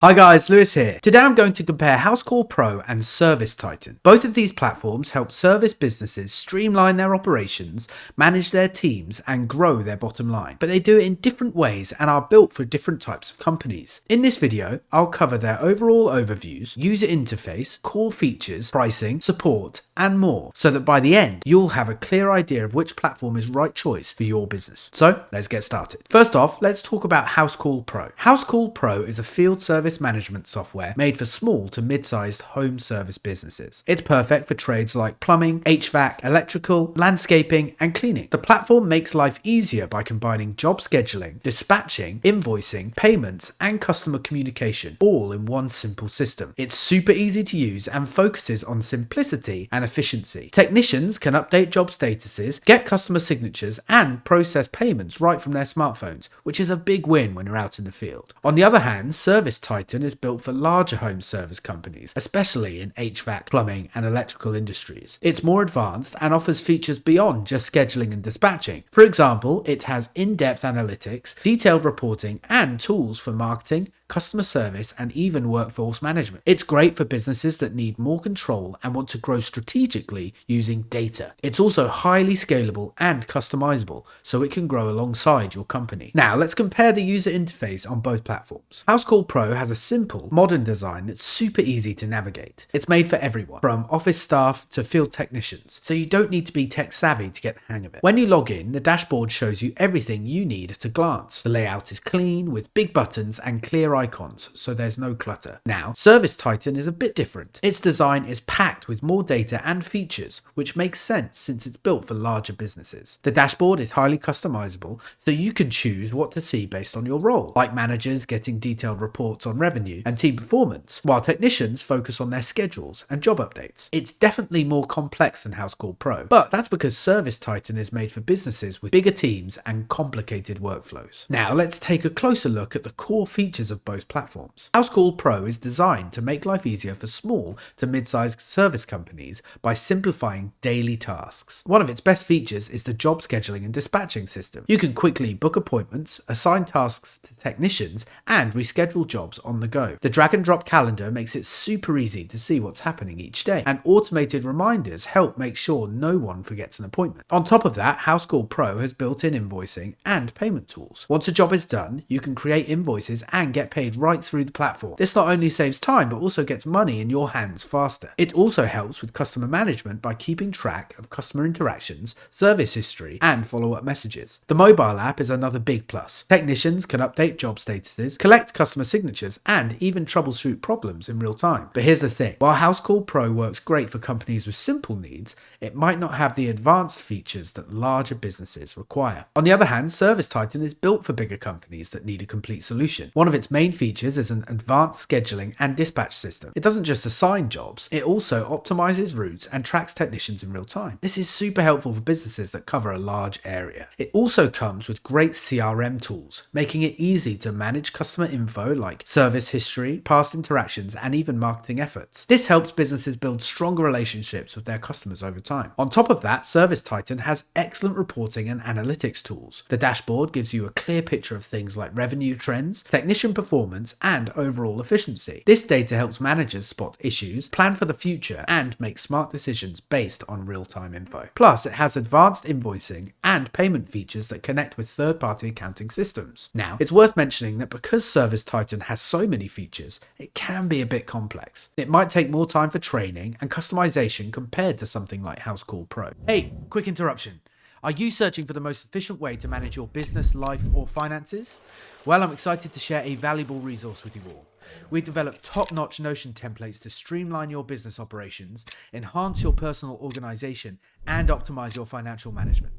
Hi guys, Lewis here. Today I'm going to compare Housecall Pro and ServiceTitan. Both of these platforms help service businesses streamline their operations, manage their teams, and grow their bottom line. But they do it in different ways and are built for different types of companies. In this video, I'll cover their overall overviews, user interface, core features, pricing, support, and more, so that by the end, you'll have a clear idea of which platform is right choice for your business. So let's get started. First off, let's talk about Housecall Pro. Housecall Pro is a field service management software made for small to mid-sized home service businesses. It's perfect for trades like plumbing, HVAC, electrical, landscaping, and cleaning. The platform makes life easier by combining job scheduling, dispatching, invoicing, payments, and customer communication, all in one simple system. It's super easy to use and focuses on simplicity and efficiency. Technicians can update job statuses, get customer signatures, and process payments right from their smartphones, which is a big win when you're out in the field. On the other hand, ServiceTitan is built for larger home service companies, especially in HVAC, plumbing, and electrical industries. It's more advanced and offers features beyond just scheduling and dispatching. For example, it has in-depth analytics, detailed reporting, and tools for marketing, customer service, and even workforce management. It's great for businesses that need more control and want to grow strategically using data. It's also highly scalable and customizable, so it can grow alongside your company. Now, let's compare the user interface on both platforms. Housecall Pro has a simple, modern design that's super easy to navigate. It's made for everyone, from office staff to field technicians, so you don't need to be tech savvy to get the hang of it. When you log in, the dashboard shows you everything you need at a glance. The layout is clean, with big buttons and clear icons, so there's no clutter. Now, ServiceTitan is a bit different. Its design is packed with more data and features, which makes sense since it's built for larger businesses. The dashboard is highly customizable, so you can choose what to see based on your role, like managers getting detailed reports on revenue and team performance, while technicians focus on their schedules and job updates. It's definitely more complex than Housecall Pro, but that's because ServiceTitan is made for businesses with bigger teams and complicated workflows. Now, let's take a closer look at the core features of both platforms. Housecall Pro is designed to make life easier for small to mid-sized service companies by simplifying daily tasks. One of its best features is the job scheduling and dispatching system. You can quickly book appointments, assign tasks to technicians, and reschedule jobs on the go. The drag and drop calendar makes it super easy to see what's happening each day, and automated reminders help make sure no one forgets an appointment. On top of that, Housecall Pro has built-in invoicing and payment tools. Once a job is done, you can create invoices and get paid right through the platform. This not only saves time, but also gets money in your hands faster. It also helps with customer management by keeping track of customer interactions, service history, and follow-up messages. The mobile app is another big plus. Technicians can update job statuses, collect customer signatures, and even troubleshoot problems in real time. But here's the thing. While Housecall Pro works great for companies with simple needs, it might not have the advanced features that larger businesses require. On the other hand, ServiceTitan is built for bigger companies that need a complete solution. One of its main features is an advanced scheduling and dispatch system. It doesn't just assign jobs, it also optimizes routes and tracks technicians in real time. This is super helpful for businesses that cover a large area. It also comes with great CRM tools, making it easy to manage customer info like service history, past interactions, and even marketing efforts. This helps businesses build stronger relationships with their customers over time. On top of that, ServiceTitan has excellent reporting and analytics tools. The dashboard gives you a clear picture of things like revenue trends, technician performance, and overall efficiency. This data helps managers spot issues, plan for the future, and make smart decisions based on real-time info. Plus, it has advanced invoicing and payment features that connect with third-party accounting systems. Now, it's worth mentioning that because ServiceTitan has so many features, it can be a bit complex. It might take more time for training and customization compared to something like Housecall Pro. Hey, quick interruption. Are you searching for the most efficient way to manage your business, life, or finances? Well, I'm excited to share a valuable resource with you all. We've developed top-notch Notion templates to streamline your business operations, enhance your personal organization, and optimize your financial management.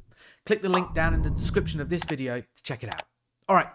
Click the link down in the description of this video to check it out. All right,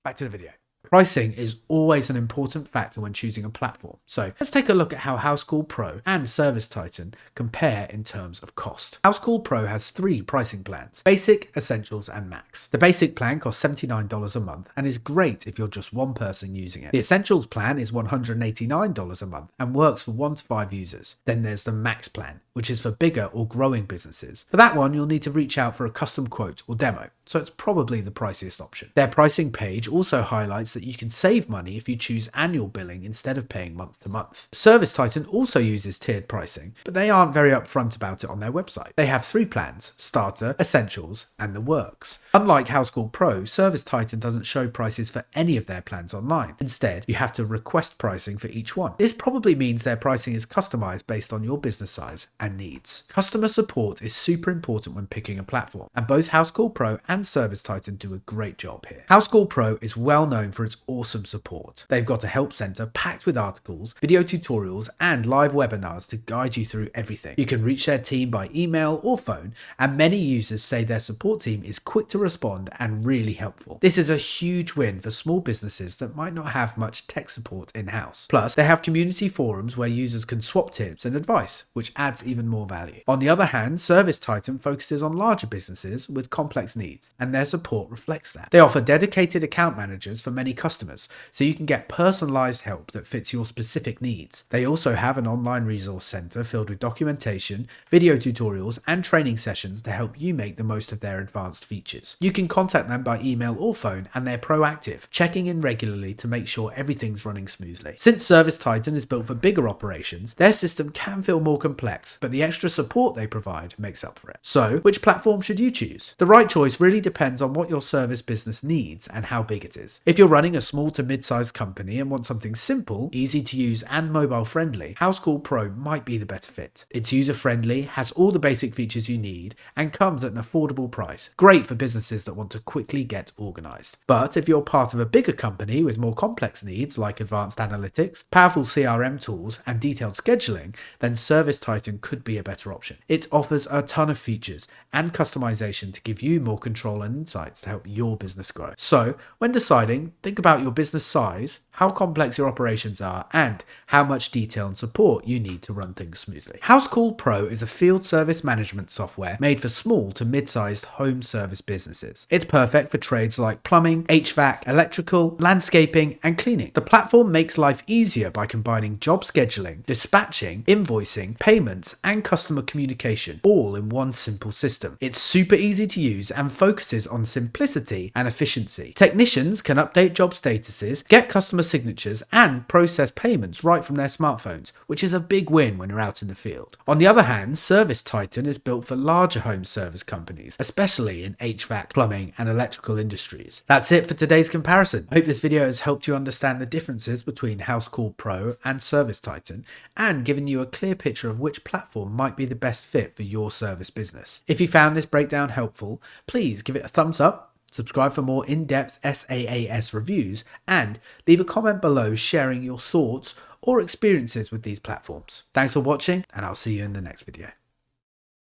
back to the video. Pricing is always an important factor when choosing a platform. So let's take a look at how Housecall Pro and ServiceTitan compare in terms of cost. Housecall Pro has 3 pricing plans: Basic, Essentials, and Max. The Basic plan costs $79 a month and is great if you're just one person using it. The Essentials plan is $189 a month and works for 1 to 5 users. Then there's the Max plan. which is for bigger or growing businesses. For that one, you'll need to reach out for a custom quote or demo, so it's probably the priciest option. Their pricing page also highlights that you can save money if you choose annual billing instead of paying month to month. ServiceTitan also uses tiered pricing, but they aren't very upfront about it on their website. They have 3 plans: Starter, Essentials, and the Works. Unlike Housecall Pro, ServiceTitan doesn't show prices for any of their plans online. Instead, you have to request pricing for each one. This probably means their pricing is customized based on your business size and needs. Customer support is super important when picking a platform, and both Housecall Pro and ServiceTitan do a great job here. Housecall Pro is well known for its awesome support. They've got a help center packed with articles, video tutorials, and live webinars to guide you through everything. You can reach their team by email or phone, and many users say their support team is quick to respond and really helpful. This is a huge win for small businesses that might not have much tech support in-house. Plus, they have community forums where users can swap tips and advice, which adds even more value. On the other hand, ServiceTitan focuses on larger businesses with complex needs, and their support reflects that. They offer dedicated account managers for many customers, so you can get personalized help that fits your specific needs. They also have an online resource center filled with documentation, video tutorials, and training sessions to help you make the most of their advanced features. You can contact them by email or phone, and they're proactive, checking in regularly to make sure everything's running smoothly. Since ServiceTitan is built for bigger operations, their system can feel more complex, but the extra support they provide makes up for it. So, which platform should you choose? The right choice really depends on what your service business needs and how big it is. If you're running a small to mid-sized company and want something simple, easy to use, and mobile friendly, Housecall Pro might be the better fit. It's user-friendly, has all the basic features you need, and comes at an affordable price. Great for businesses that want to quickly get organized. But if you're part of a bigger company with more complex needs like advanced analytics, powerful CRM tools, and detailed scheduling, then ServiceTitan could be a better option. It offers a ton of features and customization to give you more control and insights to help your business grow. So, when deciding, think about your business size, how complex your operations are, and how much detail and support you need to run things smoothly. Housecall Pro is a field service management software made for small to mid-sized home service businesses. It's perfect for trades like plumbing, HVAC, electrical, landscaping, and cleaning. The platform makes life easier by combining job scheduling, dispatching, invoicing, payments, and customer communication, all in one simple system. It's super easy to use and focuses on simplicity and efficiency. Technicians can update job statuses, get customer signatures, and process payments right from their smartphones, which is a big win when you're out in the field. On the other hand, ServiceTitan is built for larger home service companies, especially in HVAC, plumbing, and electrical industries. That's it for today's comparison. I hope this video has helped you understand the differences between Housecall Pro and ServiceTitan and given you a clear picture of which platform might be the best fit for your service business. If you found this breakdown helpful, please give it a thumbs up, subscribe for more in-depth SaaS reviews, and leave a comment below sharing your thoughts or experiences with these platforms. Thanks for watching, and I'll see you in the next video.